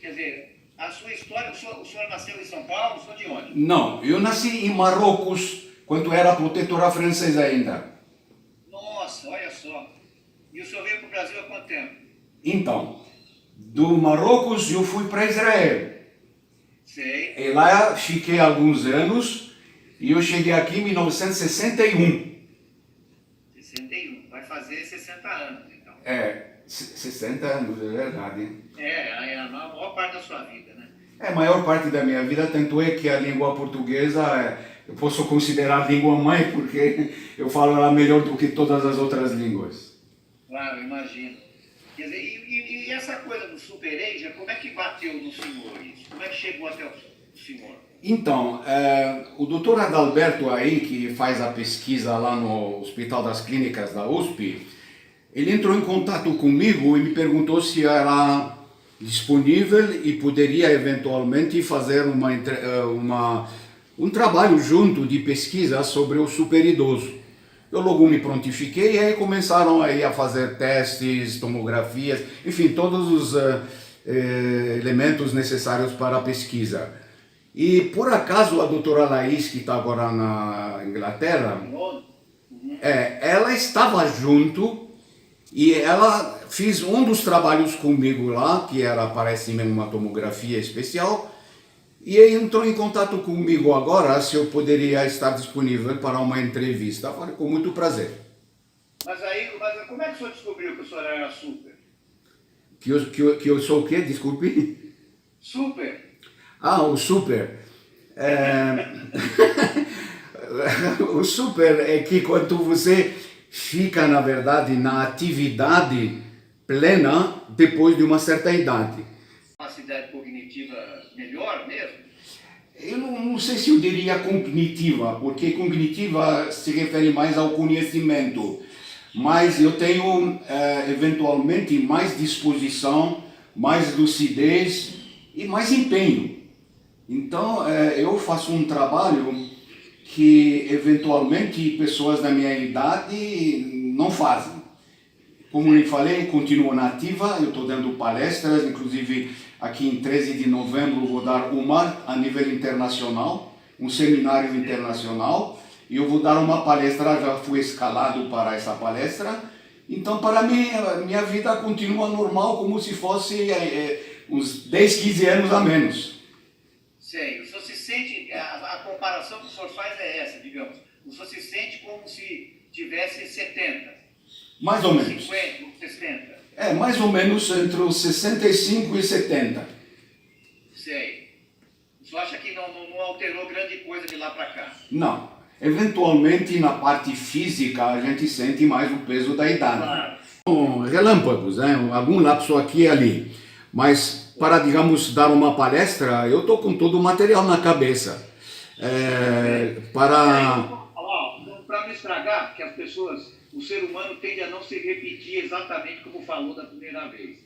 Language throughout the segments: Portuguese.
quer dizer, a sua história, o senhor nasceu em São Paulo, o senhor de onde? Não, eu nasci em Marrocos, quando era protetora francesa ainda. Nossa, olha só. E o senhor veio para o Brasil há quanto tempo? Então, do Marrocos eu fui para Israel. Sei. E lá fiquei alguns anos e eu cheguei aqui em 1961. 61. Vai fazer 60 anos, então. 60 anos, é verdade. É a maior parte da sua vida, né? É a maior parte da minha vida, tanto é que a língua portuguesa eu posso considerar língua mãe, porque eu falo ela melhor do que todas as outras línguas. Claro, imagino. Quer dizer, e essa coisa do Super Asia, como é que bateu no senhor isso? Como é que chegou até o senhor? Então, o doutor Adalberto aí, que faz a pesquisa lá no Hospital das Clínicas da USP, ele entrou em contato comigo e me perguntou se era disponível e poderia eventualmente fazer um trabalho junto de pesquisa sobre o superidoso. Eu logo me prontifiquei e aí começaram aí a fazer testes, tomografias, enfim, todos os elementos necessários para a pesquisa. E por acaso a doutora Laís, que está agora na Inglaterra, ela estava junto e ela fez um dos trabalhos comigo lá, que era, parece-me, uma tomografia especial, e aí entrou em contato comigo agora se eu poderia estar disponível para uma entrevista. Eu falei, com muito prazer. Mas como é que o senhor descobriu que o senhor era super? Que eu sou o quê? Desculpe. Super? Ah, o super. O super é que quando você fica, na verdade, na atividade plena depois de uma certa idade. Capacidade cognitiva melhor mesmo? Eu não sei se eu diria cognitiva, porque cognitiva se refere mais ao conhecimento, mas eu tenho eventualmente mais disposição, mais lucidez e mais empenho. Então eu faço um trabalho que eventualmente pessoas da minha idade não fazem. Como eu falei, continuo na ativa, eu estou dando palestras, inclusive aqui em 13 de novembro vou dar uma a nível internacional, um seminário internacional, e eu vou dar uma palestra, já fui escalado para essa palestra, então para mim, a minha vida continua normal, como se fosse uns 10, 15 anos a menos. Sei, o senhor se sente, a comparação que o senhor faz é essa, digamos, o senhor se sente como se tivesse 70. Mais ou menos. 50, 60. Mais ou menos entre os 65 e 70. Sei. O senhor acha que não alterou grande coisa de lá para cá? Não. Eventualmente, na parte física, a gente sente mais o peso da idade. Claro. Relâmpagos, algum lapso aqui e ali. Mas, para, digamos, dar uma palestra, eu estou com todo o material na cabeça. Para não estragar, que as pessoas, o ser humano tende a não se repetir exatamente como falou da primeira vez.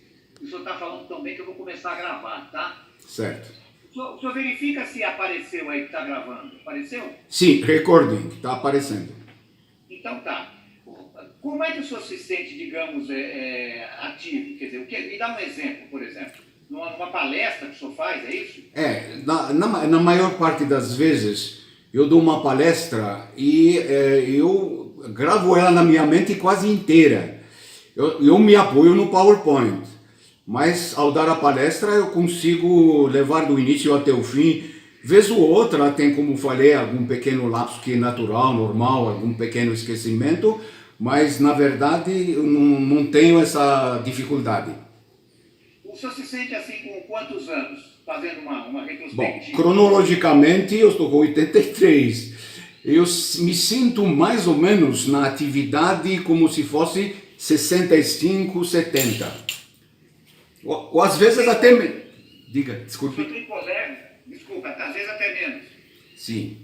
O senhor está falando tão bem que eu vou começar a gravar, tá? Certo. O senhor verifica se apareceu aí que está gravando. Apareceu? Sim, recording, está aparecendo. Então tá. Como é que o senhor se sente, digamos, ativo? Quer dizer, me dá um exemplo, por exemplo. Numa palestra que o senhor faz, é isso? Na maior parte das vezes eu dou uma palestra e eu gravo ela na minha mente quase inteira. Eu me apoio no PowerPoint, mas ao dar a palestra eu consigo levar do início até o fim. Vez ou outra tem, como falei, algum pequeno lapso que é natural, normal, algum pequeno esquecimento, mas na verdade eu não tenho essa dificuldade. O senhor se sente assim com quantos anos, fazendo uma retrospectiva? Bom, cronologicamente eu estou com 83. Eu me sinto mais ou menos na atividade como se fosse 65, 70. Ou às vezes até... Diga, desculpe. O senhor tem colega, desculpa, às vezes até menos. Sim.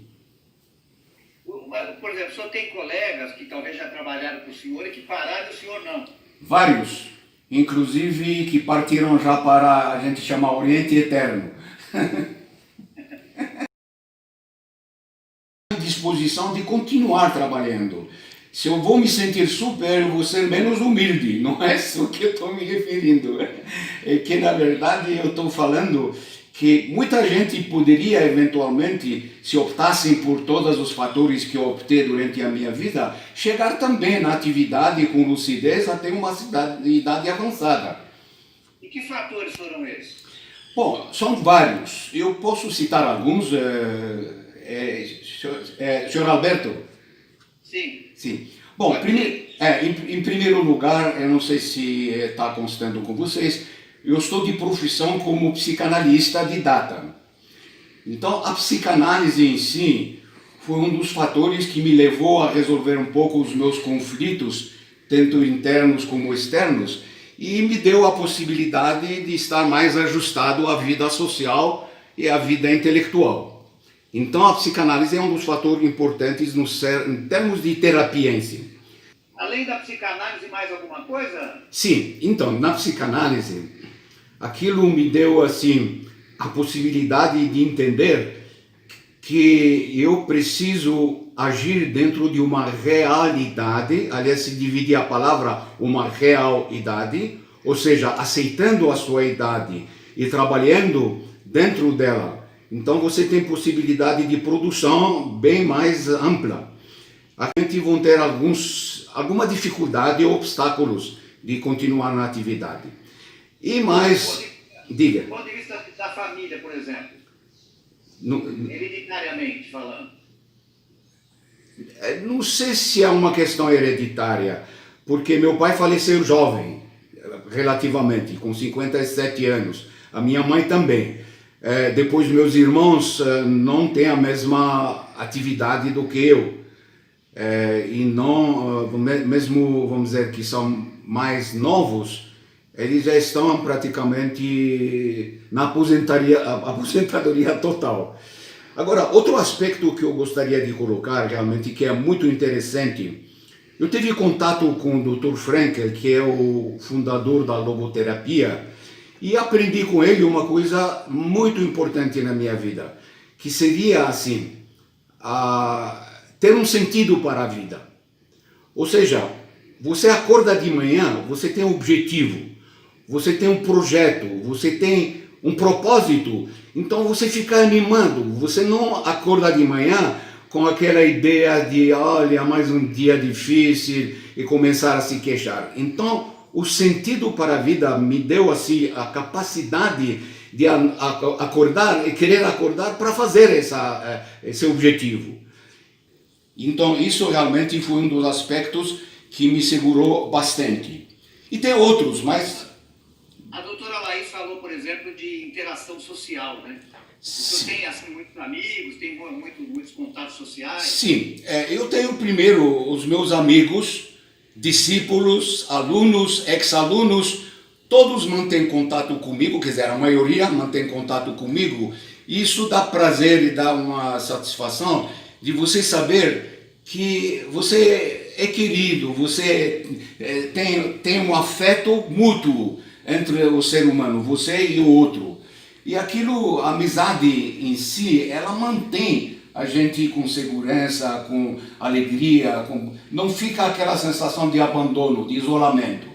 Por exemplo, o senhor tem colegas que talvez já trabalharam com o senhor e que pararam e o senhor não. Vários. Inclusive que partiram já para, a gente chama, Oriente Eterno. Disposição de continuar trabalhando. Se eu vou me sentir super, eu vou ser menos humilde. Não é isso que eu estou me referindo. É que, na verdade, eu estou falando que muita gente poderia, eventualmente, se optassem por todos os fatores que eu optei durante a minha vida, chegar também na atividade com lucidez até uma idade avançada. E que fatores foram esses? Bom, são vários. Eu posso citar alguns. Senhor Alberto? Sim. Sim. Bom, em primeiro lugar, eu não sei se está constando com vocês, eu estou de profissão como psicanalista didata. Então, a psicanálise em si foi um dos fatores que me levou a resolver um pouco os meus conflitos, tanto internos como externos, e me deu a possibilidade de estar mais ajustado à vida social e à vida intelectual. Então, a psicanálise é um dos fatores importantes em termos de terapia em si. Além da psicanálise, mais alguma coisa? Sim, então, na psicanálise, aquilo me deu, assim, a possibilidade de entender que eu preciso agir dentro de uma realidade, aliás, se divide a palavra uma realidade, ou seja, aceitando a sua idade e trabalhando dentro dela. Então você tem possibilidade de produção bem mais ampla. A gente vão ter alguma dificuldade ou obstáculos de continuar na atividade. E mais, diga. Do ponto de vista da família, por exemplo, hereditariamente falando. Não sei se é uma questão hereditária, porque meu pai faleceu jovem, relativamente, com 57 anos. A minha mãe também. Depois meus irmãos não têm a mesma atividade do que eu. E não, mesmo, vamos dizer, que são mais novos, eles já estão praticamente na aposentadoria total. Agora, outro aspecto que eu gostaria de colocar realmente, que é muito interessante, eu tive contato com o Dr. Frankel, que é o fundador da logoterapia, e aprendi com ele uma coisa muito importante na minha vida, que seria assim, ter um sentido para a vida. Ou seja, você acorda de manhã, você tem um objetivo, você tem um projeto, você tem um propósito, então você fica animado, você não acorda de manhã com aquela ideia de, olha, mais um dia difícil e começar a se queixar. Então, o sentido para a vida me deu assim a capacidade de acordar e querer acordar para fazer esse objetivo. Então, isso realmente foi um dos aspectos que me segurou bastante. E tem outros, mas... A doutora Laís falou, por exemplo, de interação social, né? Você tem assim, muitos amigos, tem muitos contatos sociais? Sim, eu tenho primeiro os meus amigos, discípulos, alunos, ex-alunos, todos mantêm contato comigo, quer dizer, a maioria mantém contato comigo. E isso dá prazer e dá uma satisfação de você saber que você é querido, você tem um afeto mútuo entre o ser humano, você e o outro. E aquilo, a amizade em si, ela mantém a gente com segurança, com alegria, não fica aquela sensação de abandono, de isolamento.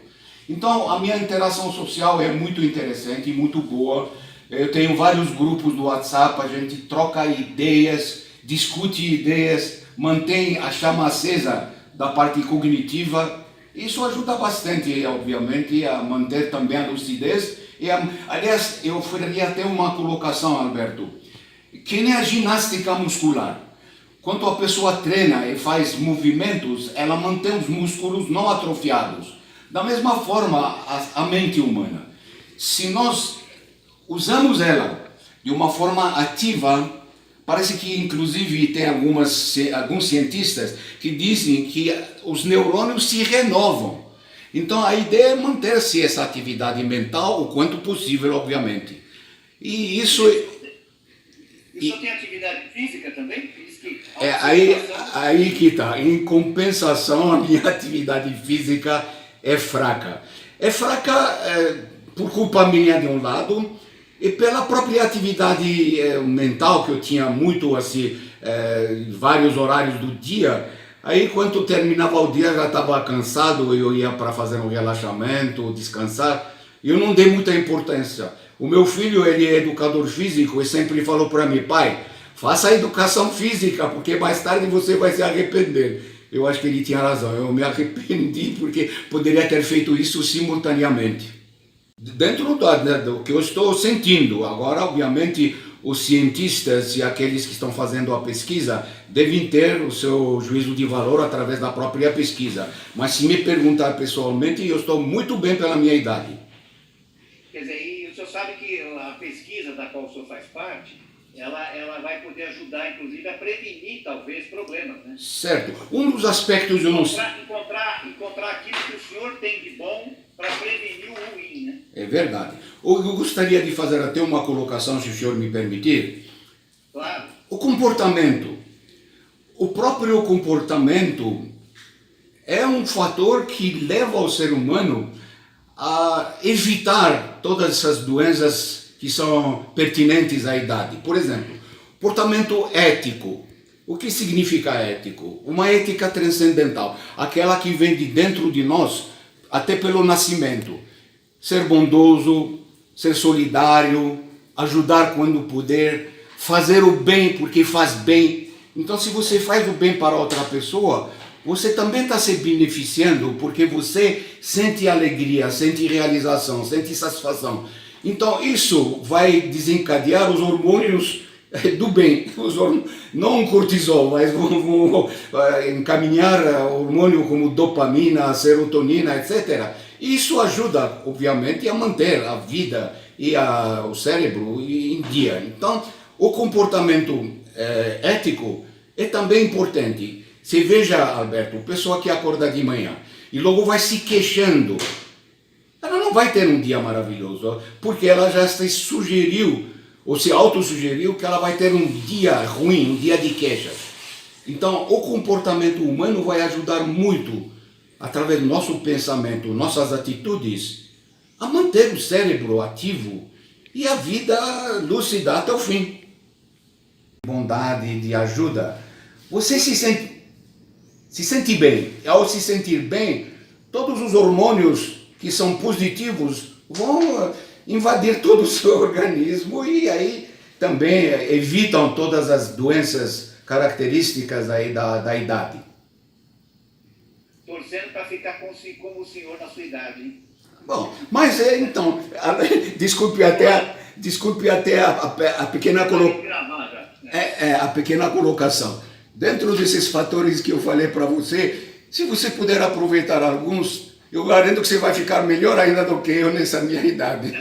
Então, a minha interação social é muito interessante, muito boa. Eu tenho vários grupos do WhatsApp, a gente troca ideias, discute ideias, mantém a chama acesa da parte cognitiva. Isso ajuda bastante, obviamente, a manter também a lucidez. Aliás, eu faria até uma colocação, Alberto, que nem a ginástica muscular. Quando a pessoa treina e faz movimentos, ela mantém os músculos não atrofiados. Da mesma forma, a mente humana. Se nós usamos ela de uma forma ativa, parece que inclusive tem alguns cientistas que dizem que os neurônios se renovam. Então a ideia é manter-se essa atividade mental o quanto possível, obviamente. E isso... Isso tem atividade física também? Aí que está. Em compensação, a minha atividade física é fraca. É fraca por culpa minha de um lado e pela própria atividade mental que eu tinha muito assim, vários horários do dia. Aí quando terminava o dia já estava cansado, eu ia para fazer um relaxamento, descansar. Eu não dei muita importância. O meu filho, ele é educador físico e sempre falou para mim, pai, faça a educação física, porque mais tarde você vai se arrepender. Eu acho que ele tinha razão, eu me arrependi porque poderia ter feito isso simultaneamente. Dentro do que eu estou sentindo, agora obviamente os cientistas e aqueles que estão fazendo a pesquisa devem ter o seu juízo de valor através da própria pesquisa. Mas se me perguntar pessoalmente, eu estou muito bem pela minha idade. Quer dizer, e o senhor sabe que a pesquisa da qual o senhor faz parte, ela vai poder ajudar, inclusive, a prevenir, talvez, problemas, né? Certo. Um dos aspectos... Encontrar aquilo que o senhor tem de bom para prevenir o ruim, né? É verdade. Eu gostaria de fazer até uma colocação, se o senhor me permitir. Claro. O comportamento. O próprio comportamento é um fator que leva o ser humano a evitar todas essas doenças que são pertinentes à idade. Por exemplo, comportamento ético. O que significa ético? Uma ética transcendental, aquela que vem de dentro de nós, até pelo nascimento. Ser bondoso, ser solidário, ajudar quando puder, fazer o bem porque faz bem. Então, se você faz o bem para outra pessoa, você também está se beneficiando porque você sente alegria, sente realização, sente satisfação. Então, isso vai desencadear os hormônios do bem, não o cortisol, mas vão encaminhar hormônio como dopamina, serotonina, etc. Isso ajuda, obviamente, a manter a vida e o cérebro em dia. Então, o comportamento ético é também importante. Você veja, Alberto, a pessoa que acorda de manhã e logo vai se queixando, ela não vai ter um dia maravilhoso, porque ela já se sugeriu, ou se autossugeriu que ela vai ter um dia ruim, um dia de queixas. Então, o comportamento humano vai ajudar muito, através do nosso pensamento, nossas atitudes, a manter o cérebro ativo e a vida lúcida até o fim. Bondade, de ajuda. Você se sente bem. E ao se sentir bem, todos os hormônios que são positivos vão invadir todo o seu organismo e aí também evitam todas as doenças características aí da idade. Torcendo para ficar como o senhor na sua idade, hein? Bom, mas então, desculpe até a pequena a pequena colocação. Dentro desses fatores que eu falei para você, se você puder aproveitar alguns, eu garanto que você vai ficar melhor ainda do que eu nessa minha idade.